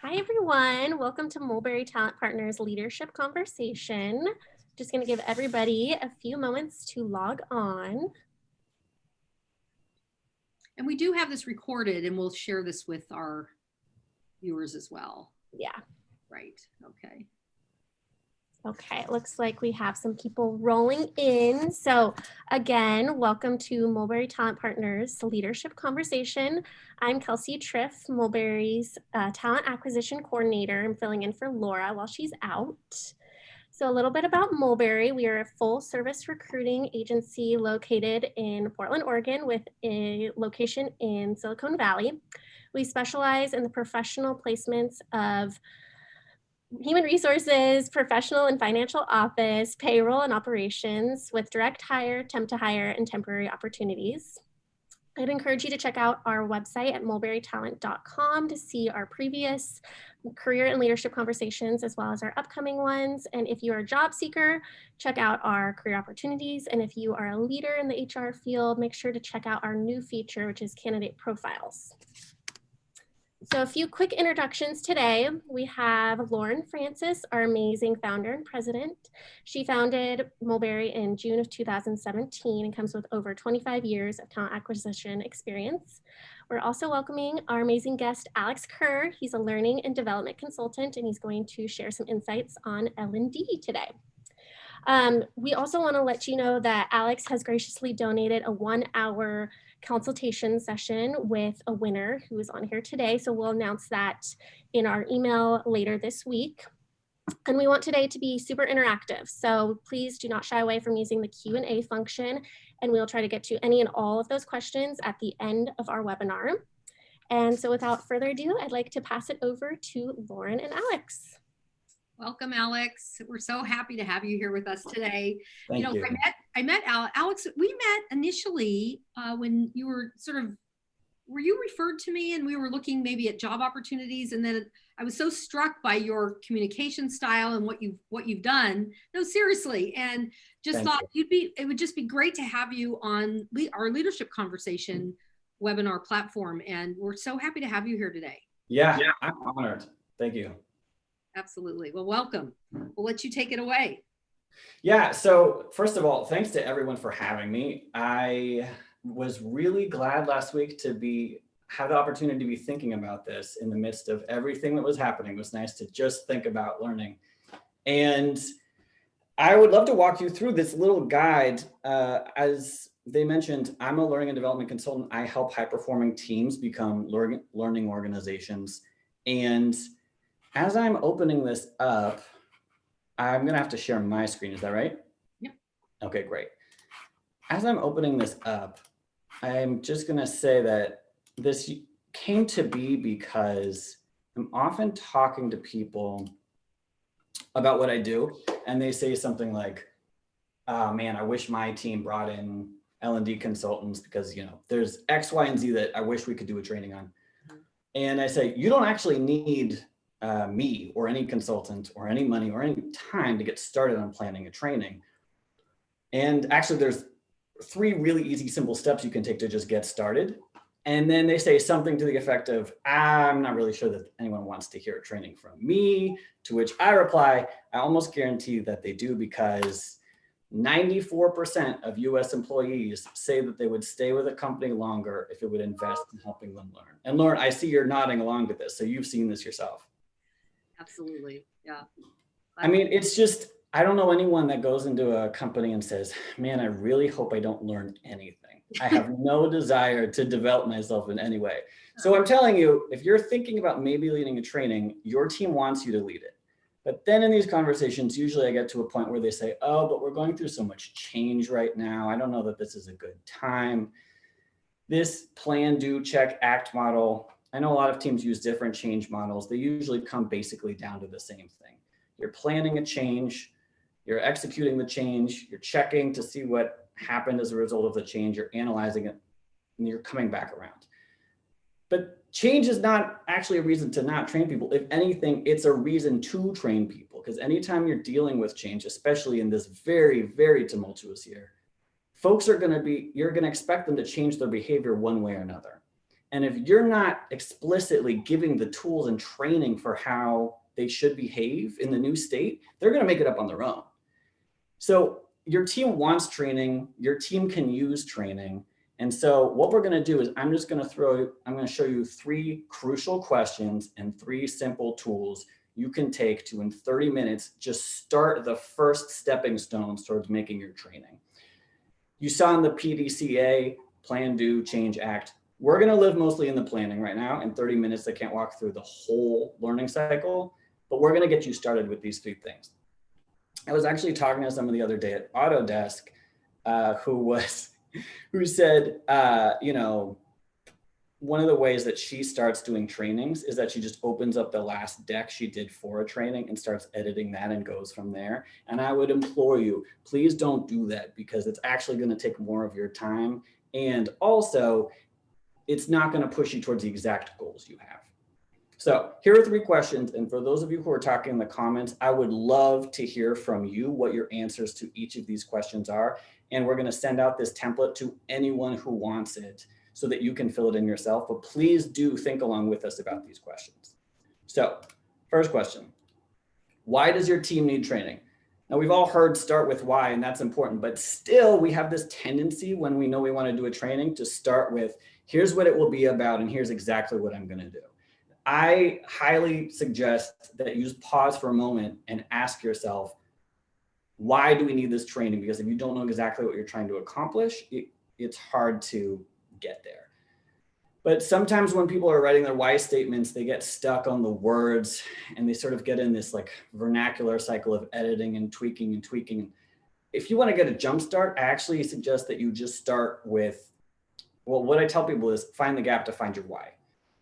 Hi, everyone. Welcome to Mulberry Talent Partners Leadership Conversation. Just going to give everybody a few moments to log on. And we do have this recorded, and we'll share this with our viewers as well. Yeah. Right. Okay. Okay, it looks like we have some people rolling in. So again, welcome to Mulberry Talent Partners Leadership Conversation. I'm Kelsey Triff, Mulberry's Talent Acquisition Coordinator. I'm filling in for Laura while she's out. So a little bit about Mulberry. We are a full service recruiting agency located in Portland, Oregon with a location in Silicon Valley. We specialize in the professional placements of human resources, professional and financial office, payroll and operations with direct hire, temp to hire, and temporary opportunities. I'd encourage you to check out our website at mulberrytalent.com to see our previous career and leadership conversations as well as our upcoming ones. And if you are a job seeker, check out our career opportunities. And if you are a leader in the HR field, make sure to check out our new feature, which is candidate profiles. So a few quick introductions today. We have Lauren Francis, our amazing founder and president. She founded Mulberry in June of 2017 and comes with over 25 years of talent acquisition experience. We're also welcoming our amazing guest, Alex Kerr. He's a learning and development consultant, and he's going to share some insights on L&D today. We also want to let you know that Alex has graciously donated a 1-hour consultation session with a winner who is on here today. So we'll announce that in our email later this week. And we want today to be super interactive. So please do not shy away from using the Q&A function, and we'll try to get to any and all of those questions at the end of our webinar. And so without further ado, I'd like to pass it over to Lauren and Alex. Welcome, Alex. We're so happy to have you here with us today. Thank you. I met Alex. We met initially when you were were you referred to me, and we were looking maybe at job opportunities, and then I was so struck by your communication style and what you've done. No, seriously, and just thought it would just be great to have you on our leadership conversation webinar platform, and we're so happy to have you here today. Yeah, I'm honored. Thank you. Absolutely. Well, welcome. We'll let you take it away. Yeah, so first of all, thanks to everyone for having me. I was really glad last week to have the opportunity to be thinking about this in the midst of everything that was happening. It was nice to just think about learning. And I would love to walk you through this little guide. As they mentioned, I'm a learning and development consultant. I help high-performing teams become learning organizations. And as I'm opening this up, I'm going to have to share my screen. Is that right? Yep. Okay, great. As I'm opening this up, I'm just going to say that this came to be because I'm often talking to people about what I do, and they say something like, oh man, I wish my team brought in L&D consultants because, there's X, Y, and Z that I wish we could do a training on. Mm-hmm. And I say, you don't actually need me or any consultant or any money or any time to get started on planning a training. And actually there's 3 really easy, simple steps you can take to just get started. And then they say something to the effect of, I'm not really sure that anyone wants to hear a training from me, to which I reply, I almost guarantee that they do, because 94% of US employees say that they would stay with a company longer if it would invest in helping them learn. And Lauren, I see you're nodding along to this, so you've seen this yourself. Absolutely. Yeah. I mean, it's just, I don't know anyone that goes into a company and says, man, I really hope I don't learn anything. I have no desire to develop myself in any way. So I'm telling you, if you're thinking about maybe leading a training, your team wants you to lead it. But then in these conversations, usually I get to a point where they say, oh, but we're going through so much change right now. I don't know that this is a good time. This plan, do, check, act model, I know a lot of teams use different change models. They usually come basically down to the same thing. You're planning a change, you're executing the change, you're checking to see what happened as a result of the change, you're analyzing it, and you're coming back around. But change is not actually a reason to not train people. If anything, it's a reason to train people, because anytime you're dealing with change, especially in this very, very tumultuous year, folks are going to you're going to expect them to change their behavior one way or another. And if you're not explicitly giving the tools and training for how they should behave in the new state, they're going to make it up on their own. So your team wants training, your team can use training. And so what we're going to do is I'm going to show you 3 crucial questions and 3 simple tools you can take to, in 30 minutes, just start the first stepping stones towards making your training. You saw in the PDCA, plan, do, change, act. We're going to live mostly in the planning right now. In 30 minutes, I can't walk through the whole learning cycle, but we're going to get you started with these 3 things. I was actually talking to someone the other day at Autodesk who said, one of the ways that she starts doing trainings is that she just opens up the last deck she did for a training and starts editing that and goes from there. And I would implore you, please don't do that, because it's actually going to take more of your time. And also, it's not going to push you towards the exact goals you have. So here are 3 questions. And for those of you who are talking in the comments, I would love to hear from you what your answers to each of these questions are. And we're going to send out this template to anyone who wants it so that you can fill it in yourself. But please do think along with us about these questions. So first question, why does your team need training? Now, we've all heard start with why, and that's important, but still we have this tendency when we know we want to do a training to start with, here's what it will be about, and here's exactly what I'm going to do. I highly suggest that you just pause for a moment and ask yourself, why do we need this training? Because if you don't know exactly what you're trying to accomplish, it's hard to get there. But sometimes when people are writing their why statements, they get stuck on the words and they sort of get in this like vernacular cycle of editing and tweaking and tweaking. If you want to get a jump start, I actually suggest that you just start with, well, what I tell people is find the gap to find your why.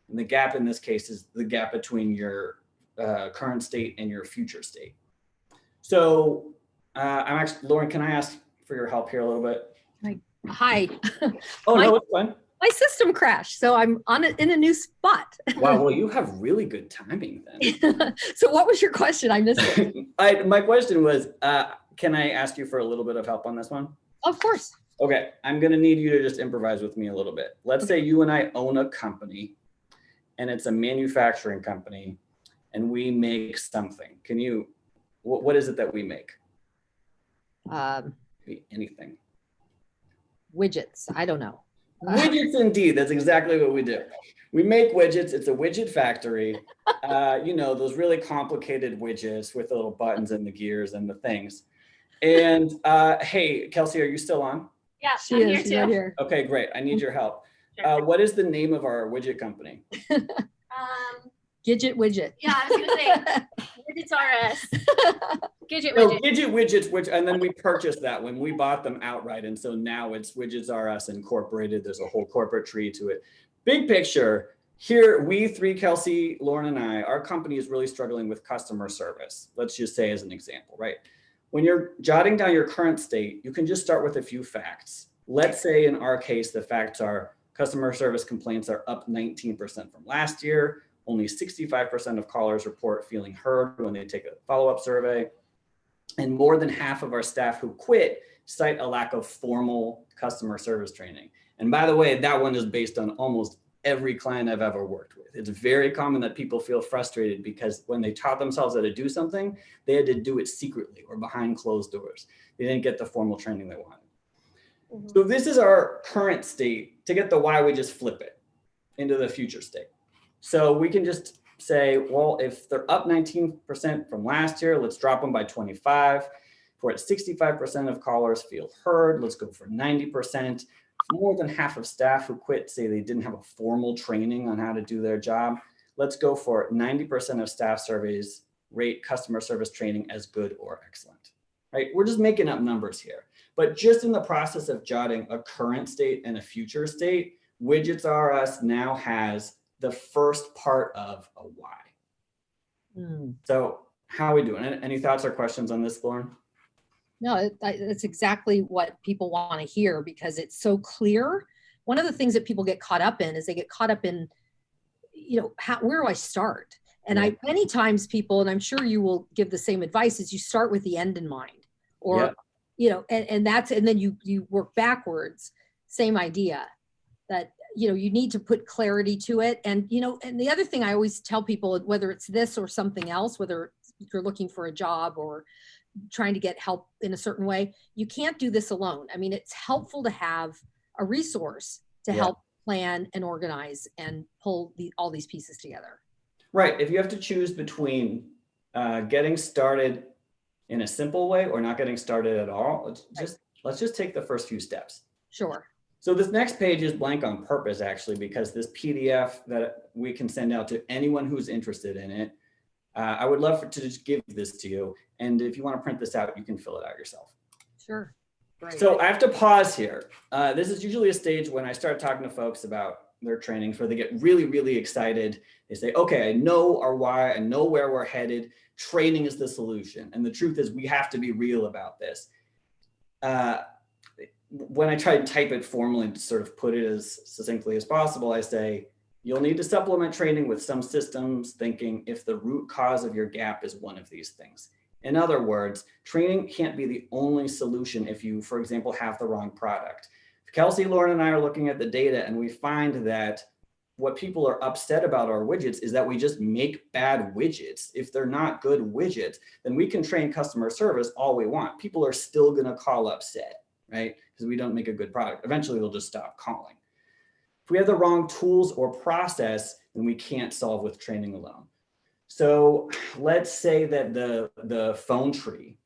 And the gap in this case is the gap between your current state and your future state. So I'm actually, Lauren, can I ask for your help here a little bit? Hi. Oh, no, it's fine. My system crashed, so I'm in a new spot. Wow, well, you have really good timing then. So what was your question? I missed it. My question was, can I ask you for a little bit of help on this one? Of course. Okay. I'm going to need you to just improvise with me a little bit. Let's say you and I own a company, and it's a manufacturing company, and we make something. What is it that we make? Anything. Widgets. I don't know. Widgets, indeed. That's exactly what we do. We make widgets. It's a widget factory. Those really complicated widgets with the little buttons and the gears and the things. And hey, Kelsey, are you still on? Yeah, she is. She's right here. Okay, great. I need your help. Sure. What is the name of our widget company? Gidget Widget. Yeah, I was gonna say Widgets RS. Gidget No, Widget. Gidget Widgets, and then we purchased that when we bought them outright. And so now it's Widgets RS Incorporated. There's a whole corporate tree to it. Big picture, here we 3, Kelsey, Lauren, and I, our company is really struggling with customer service. Let's just say as an example, right? When you're jotting down your current state, you can just start with a few facts. Let's say in our case, the facts are customer service complaints are up 19% from last year. Only 65% of callers report feeling heard when they take a follow-up survey. And more than half of our staff who quit cite a lack of formal customer service training. And by the way, that one is based on almost every client I've ever worked with. It's very common that people feel frustrated because when they taught themselves how to do something, they had to do it secretly or behind closed doors. They didn't get the formal training they wanted. Mm-hmm. So this is our current state. To get the why, we just flip it into the future state. So we can just say, well, if they're up 19% from last year, let's drop them by 25. If we're at 65% of callers feel heard, let's go for 90%. More than half of staff who quit say they didn't have a formal training on how to do their job. Let's go for 90% of staff surveys rate customer service training as good or excellent, right? We're just making up numbers here. But just in the process of jotting a current state and a future state, Widgets RS now has the first part of a why. So how are we doing? Any thoughts or questions on this, Lauren? No, it's exactly what people want to hear because it's so clear. One of the things that people get caught up in is they get caught up in, where do I start? And Yeah. many times people, and I'm sure you will give the same advice, is you start with the end in mind, or, and then you work backwards. Same idea that, you need to put clarity to it. And, and the other thing I always tell people, whether it's this or something else, whether you're looking for a job or trying to get help in a certain way, you can't do this alone. I mean, it's helpful to have a resource to help plan and organize and pull all these pieces together. Right. If you have to choose between getting started in a simple way or not getting started at all, let's just take the first few steps. Sure. So this next page is blank on purpose, actually, because this PDF that we can send out to anyone who's interested in it, I would love to just give this to you. And if you want to print this out, you can fill it out yourself. Sure. Right. So I have to pause here. This is usually a stage when I start talking to folks about their trainings where they get really, really excited. They say, okay, I know our why, I know where we're headed. Training is the solution. And the truth is we have to be real about this. When I try to type it formally to sort of put it as succinctly as possible, I say, you'll need to supplement training with some systems thinking if the root cause of your gap is one of these things. In other words, training can't be the only solution if you, for example, have the wrong product. Kelsey, Lauren, and I are looking at the data and we find that what people are upset about our widgets is that we just make bad widgets. If they're not good widgets, then we can train customer service all we want. People are still going to call upset, right? Because we don't make a good product. Eventually, they'll just stop calling. If we have the wrong tools or process, then we can't solve with training alone. So let's say that the phone tree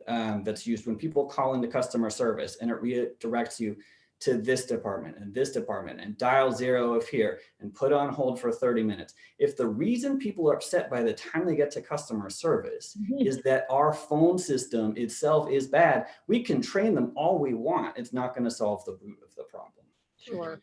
that's used when people call into customer service and it redirects you to this department and dial 0 if here and put on hold for 30 minutes. If the reason people are upset by the time they get to customer service is that our phone system itself is bad, we can train them all we want. It's not going to solve the root of the problem. Sure.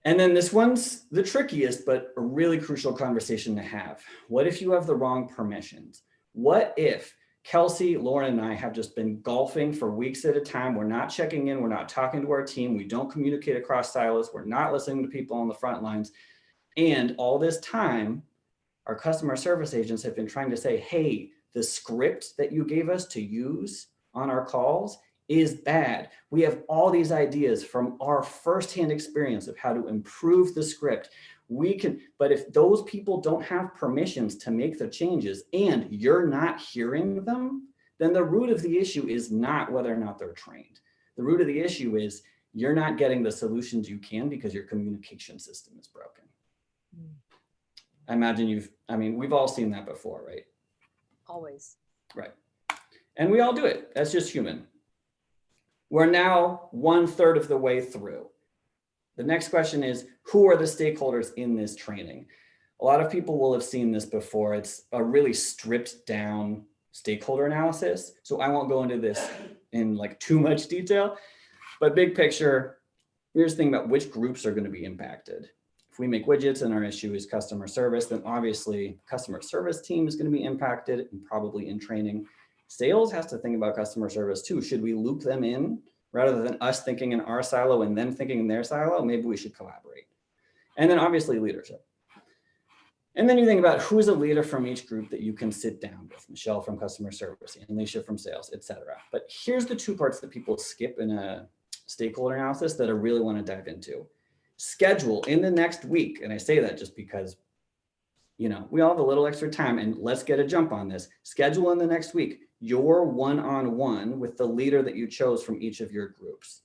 And then this one's the trickiest, but a really crucial conversation to have. What if you have the wrong permissions? What if Kelsey, Lauren, and I have just been golfing for weeks at a time. We're not checking in. We're not talking to our team. We don't communicate across silos. We're not listening to people on the front lines. And all this time, our customer service agents have been trying to say, hey, the script that you gave us to use on our calls is bad. We have all these ideas from our firsthand experience of how to improve the script. We can, but if those people don't have permissions to make the changes and you're not hearing them, then the root of the issue is not whether or not they're trained. The root of the issue is you're not getting the solutions you can because your communication system is broken. I imagine we've all seen that before, right? Always. Right. And we all do it. That's just human. We're now 1/3 of the way through. The next question is, who are the stakeholders in this training? A lot of people will have seen this before. It's a really stripped down stakeholder analysis. So I won't go into this in like too much detail, but big picture, here's the thing about which groups are going to be impacted. If we make widgets and our issue is customer service, then obviously customer service team is going to be impacted and probably in training. Sales has to think about customer service too. Should we loop them in? Rather than us thinking in our silo and them thinking in their silo, maybe we should collaborate. And then obviously leadership. And then you think about who's a leader from each group that you can sit down with. Michelle from customer service, Alicia from sales, et cetera. But here's the two parts that people skip in a stakeholder analysis that I really want to dive into. Schedule in the next week. And I say that just because, we all have a little extra time and let's get a jump on this. Schedule in the next week your one-on-one with the leader that you chose from each of your groups.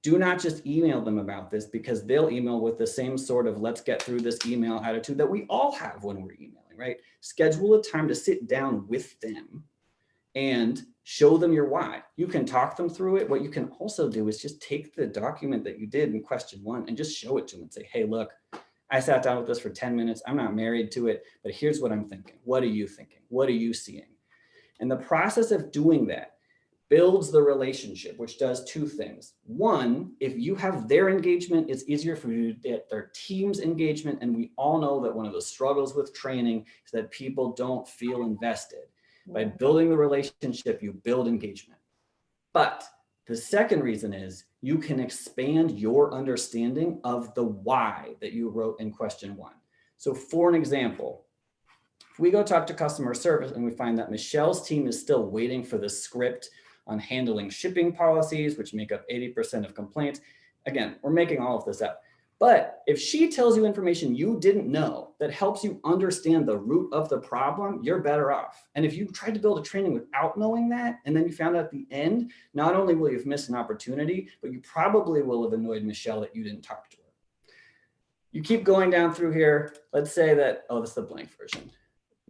Do not just email them about this because they'll email with the same sort of let's get through this email attitude that we all have when we're emailing, right? Schedule a time to sit down with them and show them your why. You can talk them through it. What you can also do is just take the document that you did in question 1 and just show it to them and say, hey, look, I sat down with this for 10 minutes. I'm not married to it, but here's what I'm thinking. What are you thinking? What are you seeing? And the process of doing that builds the relationship, which does two things. One, if you have their engagement, it's easier for you to get their team's engagement. And we all know that one of the struggles with training is that people don't feel invested. By building the relationship, you build engagement. But the second reason is you can expand your understanding of the why that you wrote in question 1. So for an example, if we go talk to customer service and we find that Michelle's team is still waiting for the script on handling shipping policies, which make up 80% of complaints. Again, we're making all of this up. But if she tells you information you didn't know that helps you understand the root of the problem, you're better off. And if you tried to build a training without knowing that, and then you found out at the end, not only will you have missed an opportunity, but you probably will have annoyed Michelle that you didn't talk to her. You keep going down through here. Let's say that, oh, this is the blank version.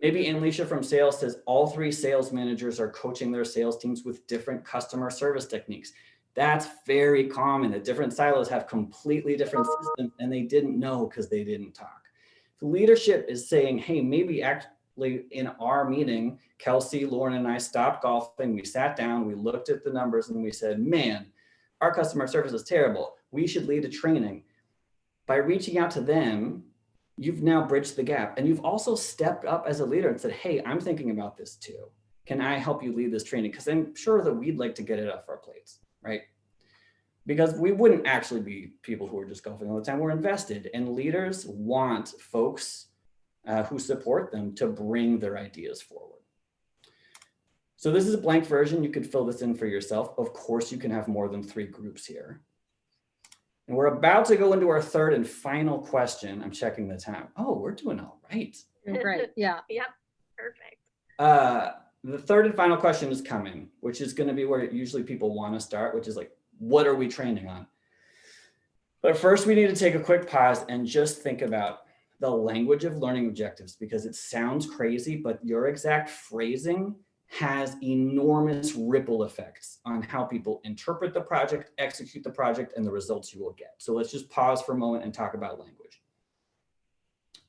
Maybe Alicia from sales says all 3 sales managers are coaching their sales teams with different customer service techniques. That's very common that different silos have completely different systems and they didn't know because they didn't talk. The leadership is saying, hey, maybe actually in our meeting, Kelsey, Lauren, and I stopped golfing. We sat down, we looked at the numbers and we said, man, our customer service is terrible. We should lead a training. By reaching out to them, you've now bridged the gap. And you've also stepped up as a leader and said, hey, I'm thinking about this too. Can I help you lead this training? Because I'm sure that we'd like to get it off our plates, right? Because we wouldn't actually be people who are just golfing all the time. We're invested, and leaders want folks who support them to bring their ideas forward. So this is a blank version. You could fill this in for yourself. Of course, you can have more than 3 groups here. And we're about to go into our third and final question. I'm checking the time. Oh, we're doing all right. Great. Yeah. Yep. Perfect. The third and final question is coming, which is going to be where usually people want to start, which is like, what are we training on? But first, we need to take a quick pause and just think about the language of learning objectives, because it sounds crazy, but your exact phrasing has enormous ripple effects on how people interpret the project, execute the project, and the results you will get. So let's just pause for a moment and talk about language.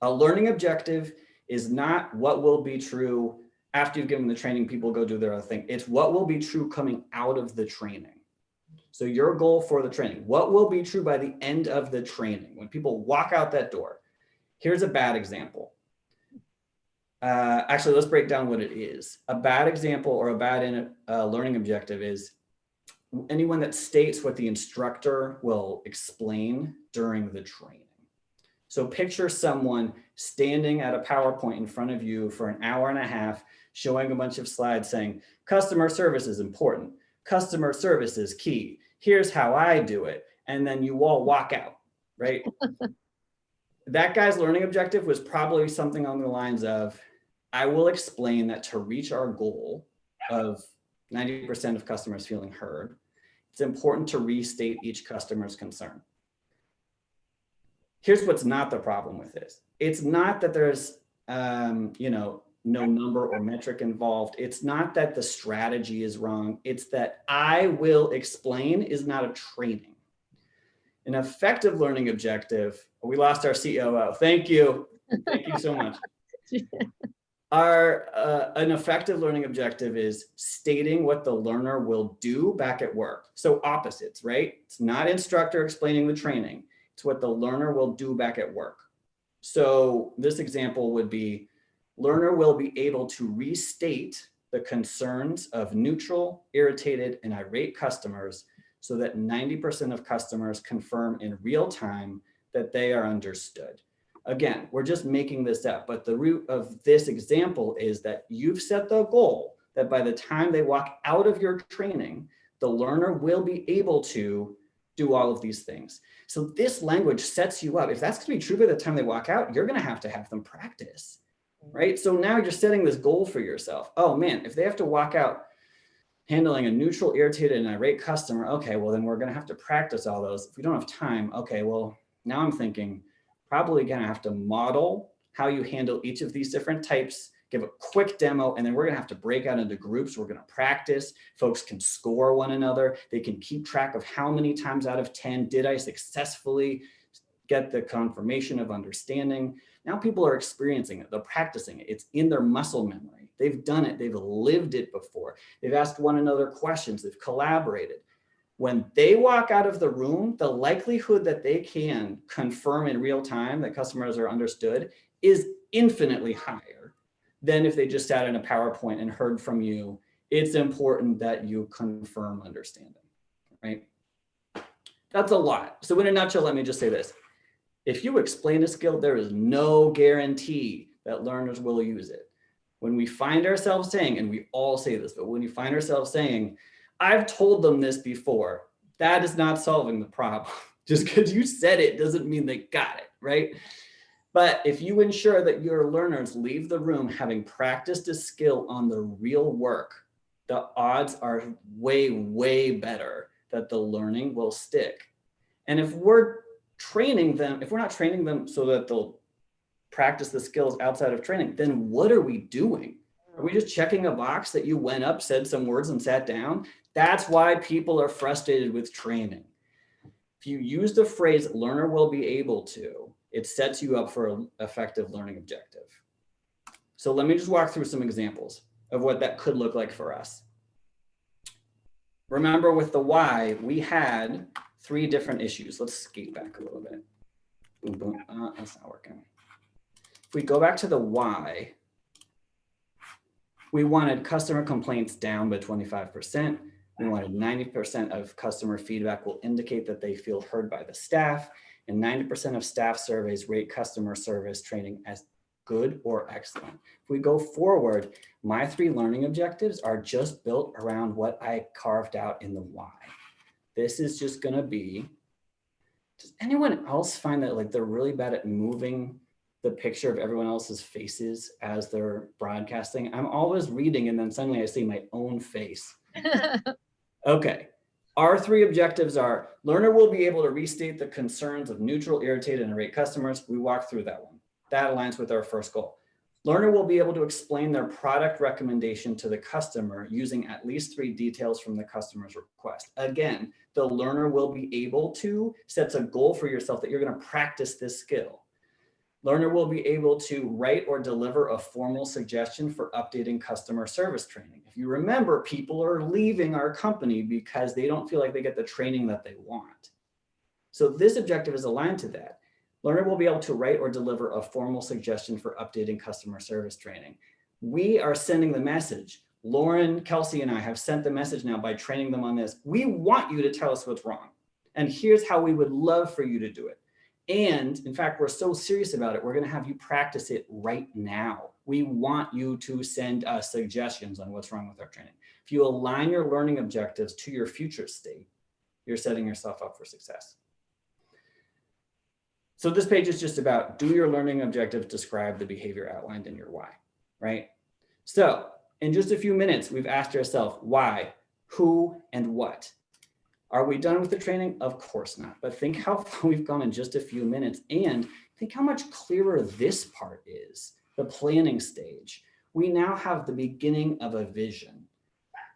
A learning objective is not what will be true after you've given the training, people go do their other thing. It's what will be true coming out of the training. So your goal for the training, what will be true by the end of the training when people walk out that door? Here's a bad example. Actually, let's break down what it is. A bad example or a bad learning objective is anyone that states what the instructor will explain during the training. So picture someone standing at a PowerPoint in front of you for an hour and a half, showing a bunch of slides saying, customer service is important. Customer service is key. Here's how I do it. And then you all walk out, right? That guy's learning objective was probably something along the lines of, I will explain that to reach our goal of 90% of customers feeling heard, it's important to restate each customer's concern. Here's what's not the problem with this. It's not that there's, no number or metric involved. It's not that the strategy is wrong. It's that I will explain is not a training. An effective learning objective, we lost our COO. Thank you. Thank you so much. An effective learning objective is stating what the learner will do back at work. So opposites, right? It's not instructor explaining the training. It's what the learner will do back at work. So this example would be, learner will be able to restate the concerns of neutral, irritated, and irate customers so that 90% of customers confirm in real time that they are understood. Again, we're just making this up, but the root of this example is that you've set the goal that by the time they walk out of your training, the learner will be able to do all of these things. So this language sets you up. If that's going to be true by the time they walk out, you're going to have them practice, right? So now you're setting this goal for yourself. Oh man, if they have to walk out handling a neutral, irritated, and irate customer, okay, well then we're going to have to practice all those. If we don't have time, okay, well now I'm thinking probably going to have to model how you handle each of these different types, give a quick demo, and then we're going to have to break out into groups. We're going to practice. Folks can score one another. They can keep track of how many times out of 10 did I successfully get the confirmation of understanding. Now people are experiencing it. They're practicing it. It's in their muscle memory. They've done it. They've lived it before. They've asked one another questions. They've collaborated. When they walk out of the room, the likelihood that they can confirm in real time that customers are understood is infinitely higher than if they just sat in a PowerPoint and heard from you. It's important that you confirm understanding, right? That's a lot. So in a nutshell, let me just say this. If you explain a skill, there is no guarantee that learners will use it. When we find ourselves saying, and we all say this, but when you find ourselves saying, I've told them this before, that is not solving the problem. Just because you said it doesn't mean they got it, right? But if you ensure that your learners leave the room having practiced a skill on the real work, the odds are way, way better that the learning will stick. And if we're training them, if we're not training them so that they'll practice the skills outside of training, then what are we doing? Are we just checking a box that you went up, said some words and sat down? That's why people are frustrated with training. If you use the phrase learner will be able to, it sets you up for an effective learning objective. So let me just walk through some examples of what that could look like for us. Remember with the why, we had 3 different issues. Let's skate back a little bit. Boom, boom. That's not working. If we go back to the why, we wanted customer complaints down by 25%. We wanted 90% of customer feedback will indicate that they feel heard by the staff, and 90% of staff surveys rate customer service training as good or excellent. If we go forward, my 3 learning objectives are just built around what I carved out in the why. This is just gonna be, does anyone else find that like they're really bad at moving the picture of everyone else's faces as they're broadcasting? I'm always reading and then suddenly I see my own face. Okay, our 3 objectives are learner will be able to restate the concerns of neutral, irritated, and irate customers. We walked through that one. That aligns with our first goal. Learner will be able to explain their product recommendation to the customer using at least 3 details from the customer's request. Again, the learner will be able to sets a goal for yourself that you're going to practice this skill. Learner will be able to write or deliver a formal suggestion for updating customer service training. If you remember, people are leaving our company because they don't feel like they get the training that they want. So this objective is aligned to that. Learner will be able to write or deliver a formal suggestion for updating customer service training. We are sending the message. Lauren, Kelsey, and I have sent the message now by training them on this. We want you to tell us what's wrong. And here's how we would love for you to do it. And in fact, we're so serious about it, we're going to have you practice it right now. We want you to send us suggestions on what's wrong with our training. If you align your learning objectives to your future state, you're setting yourself up for success. So this page is just about, do your learning objectives describe the behavior outlined in your why, right? So in just a few minutes, we've asked ourselves why, who, and what. Are we done with the training? Of course not. But think how far we've gone in just a few minutes, and think how much clearer this part is, the planning stage. We now have the beginning of a vision.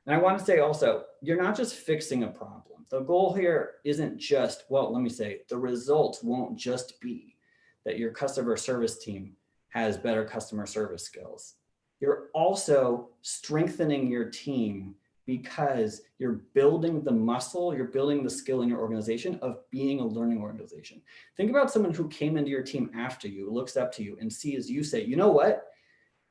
And I want to say also, you're not just fixing a problem. The goal here isn't just, well, let me say, the results won't just be that your customer service team has better customer service skills. You're also strengthening your team because you're building the muscle, you're building the skill in your organization of being a learning organization. Think about someone who came into your team after you, looks up to you, and sees you say, you know what,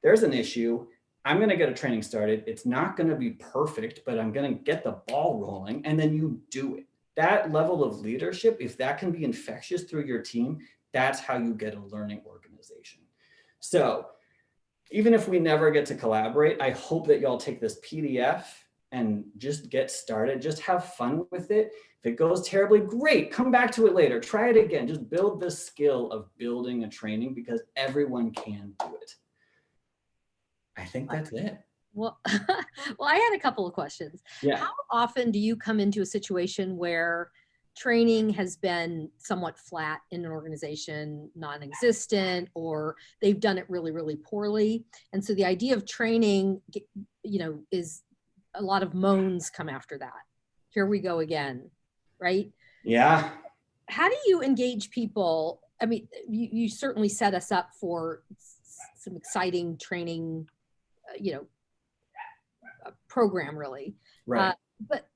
there's an issue. I'm going to get a training started. It's not going to be perfect, but I'm going to get the ball rolling, and then you do it. That level of leadership, if that can be infectious through your team, that's how you get a learning organization. So even if we never get to collaborate, I hope that y'all take this PDF and just get started. Just have fun with it. If it goes terribly, great. Come back to it later. Try it again. Just build the skill of building a training because everyone can do it. I think that's it. Well, well, I had a couple of questions. Yeah. How often do you come into a situation where training has been somewhat flat in an organization, non-existent, or they've done it really, really poorly? And so the idea of training, is a lot of moans come after that. Here we go again, right? Yeah. How do you engage people? I mean, you certainly set us up for some exciting training, program really. Right. But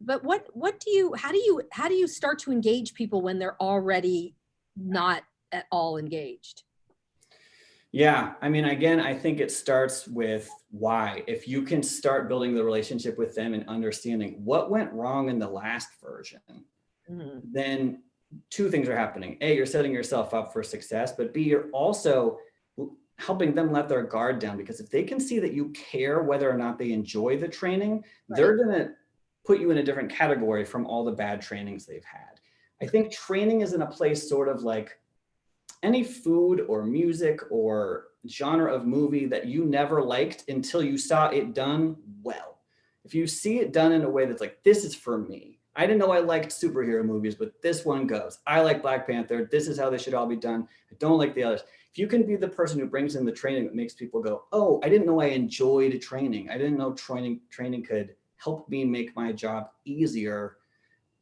how do you start to engage people when they're already not at all engaged? Yeah, I mean, again, I think it starts with why. If you can start building the relationship with them and understanding what went wrong in the last version, then 2 things are happening. A, you're setting yourself up for success, but B, you're also helping them let their guard down, because if they can see that you care whether or not they enjoy the training, right, they're going to put you in a different category from all the bad trainings they've had. I think training is in a place sort of like any food or music or genre of movie that you never liked until you saw it done well. If you see it done in a way that's like, this is for me. I didn't know I liked superhero movies, but this one goes. I like Black Panther. This is how they should all be done. I don't like the others. If you can be the person who brings in the training that makes people go, oh, I didn't know I enjoyed training. I didn't know training could help me make my job easier.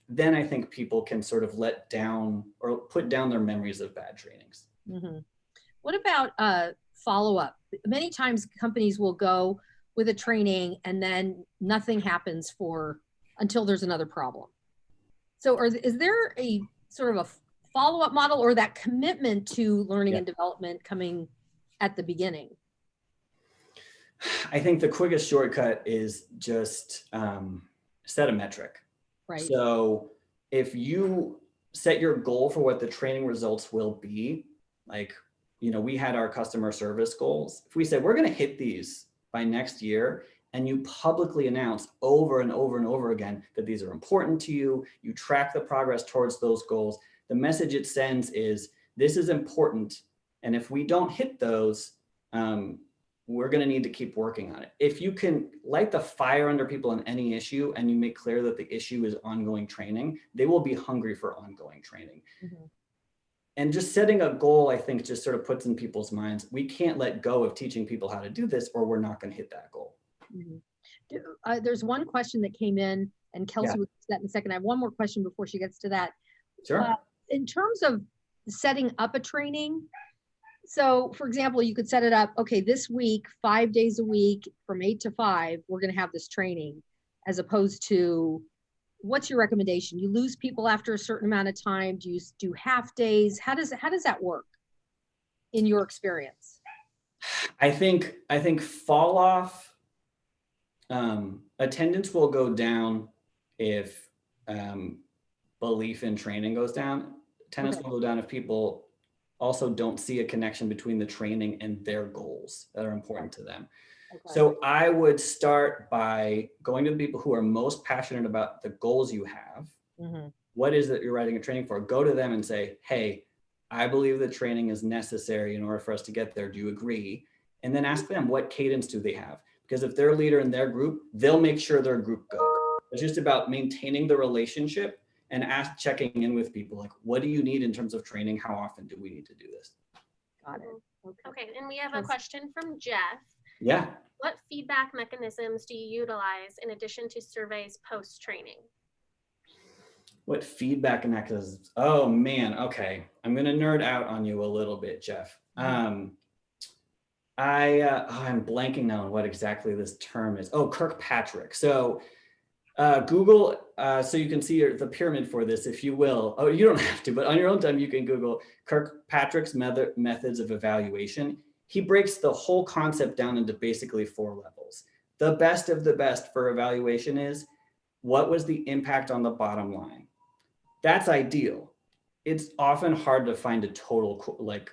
Then I think people can sort of let down or put down their memories of bad trainings. Mm-hmm. What about follow-up? Many times companies will go with a training and then nothing happens until there's another problem. So is there a sort of a follow-up model or that commitment to learning and development coming at the beginning? I think the quickest shortcut is just set a metric. Right. So if you set your goal for what the training results will be, like, we had our customer service goals. If we said we're going to hit these by next year, and you publicly announce over and over and over again that these are important to you, you track the progress towards those goals, the message it sends is this is important. And if we don't hit those, we're going to need to keep working on it. If you can light the fire under people on any issue and you make clear that the issue is ongoing training, they will be hungry for ongoing training. Mm-hmm. And just setting a goal, I think, just sort of puts in people's minds, we can't let go of teaching people how to do this or we're not going to hit that goal. Mm-hmm. There's one question that came in, and Kelsey will get that in a second. I have one more question before she gets to that. Sure. In terms of setting up a training, so for example, you could set it up, okay, this week, 5 days a week from 8 to 5, we're going to have this training, as opposed to, what's your recommendation? You lose people after a certain amount of time? Do you do half days? How does that work in your experience? I think fall off attendance will go down if belief in training goes down. Attendance will go down if people also don't see a connection between the training and their goals that are important to them. Okay. So I would start by going to the people who are most passionate about the goals you have. Mm-hmm. What is it you're writing a training for? Go to them and say, hey, I believe that training is necessary in order for us to get there. Do you agree? And then ask them, what cadence do they have? Because if they're a leader in their group, they'll make sure their group goes. It's just about maintaining the relationship and checking in with people. Like, what do you need in terms of training? How often do we need to do this? Got it. Okay, and we have a question from Jeff. Yeah. What feedback mechanisms do you utilize in addition to surveys post-training? What feedback mechanisms? Oh man, okay. I'm gonna nerd out on you a little bit, Jeff. I'm blanking now on what exactly this term is. Oh, Kirkpatrick. So Google, so you can see the pyramid for this, if you will. Oh, you don't have to, but on your own time, you can Google Kirkpatrick's methods of evaluation. He breaks the whole concept down into basically 4 levels. The best of the best for evaluation is, what was the impact on the bottom line? That's ideal. It's often hard to find a total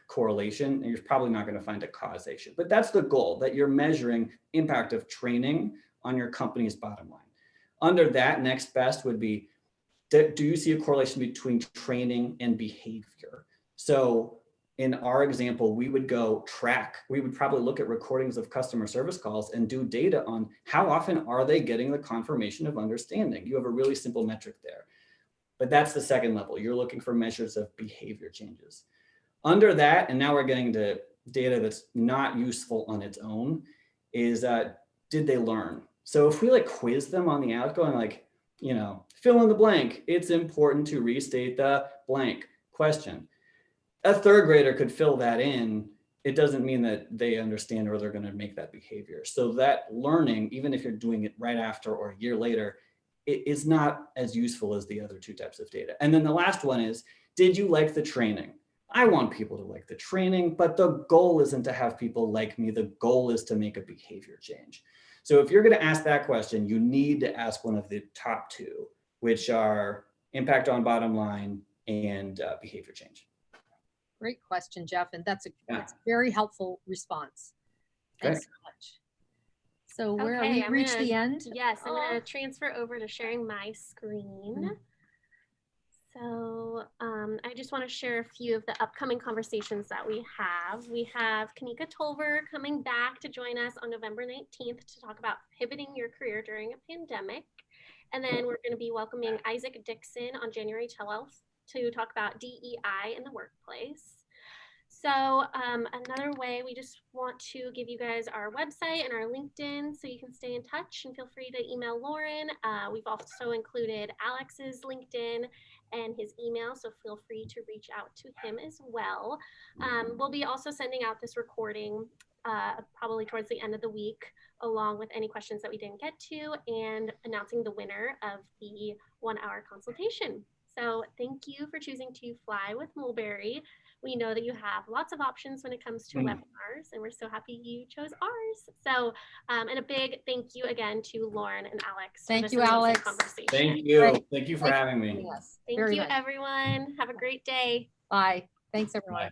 correlation, and you're probably not going to find a causation. But that's the goal, that you're measuring impact of training on your company's bottom line. Under that, next best would be, do you see a correlation between training and behavior? So in our example, we would probably look at recordings of customer service calls and do data on how often are they getting the confirmation of understanding. You have a really simple metric there. But that's the second level. You're looking for measures of behavior changes. Under that, and now we're getting to data that's not useful on its own, is did they learn? So if we quiz them on the outgoing, fill in the blank, it's important to restate the blank question. A third grader could fill that in. It doesn't mean that they understand or they're going to make that behavior. So that learning, even if you're doing it right after or a year later, it is not as useful as the other 2 types of data. And then the last one is, did you like the training? I want people to like the training, but the goal isn't to have people like me. The goal is to make a behavior change. So if you're going to ask that question, you need to ask one of the top 2, which are impact on bottom line and behavior change. Great question, Jeff. And that's a very helpful response. Thanks so much. So where we reached the end? Yes, I'm going to transfer over to sharing my screen. So I just want to share a few of the upcoming conversations that we have. We have Kanika Tolver coming back to join us on November 19th to talk about pivoting your career during a pandemic. And then we're going to be welcoming Isaac Dixon on January 12th to talk about DEI in the workplace. So another way, we just want to give you guys our website and our LinkedIn so you can stay in touch, and feel free to email Lauren. We've also included Alex's LinkedIn and his email, so feel free to reach out to him as well. We'll be also sending out this recording probably towards the end of the week, along with any questions that we didn't get to, and announcing the winner of the 1-hour consultation. So thank you for choosing to fly with Mulberry. We know that you have lots of options when it comes to webinars, and we're so happy you chose ours. So, and a big thank you again to Lauren and Alex. Thank you, Alex. Conversation. Thank you. Great. Thank you for having me. Yes. Thank very you, nice. everyone. Have a great day. Bye. Thanks, everyone. Bye.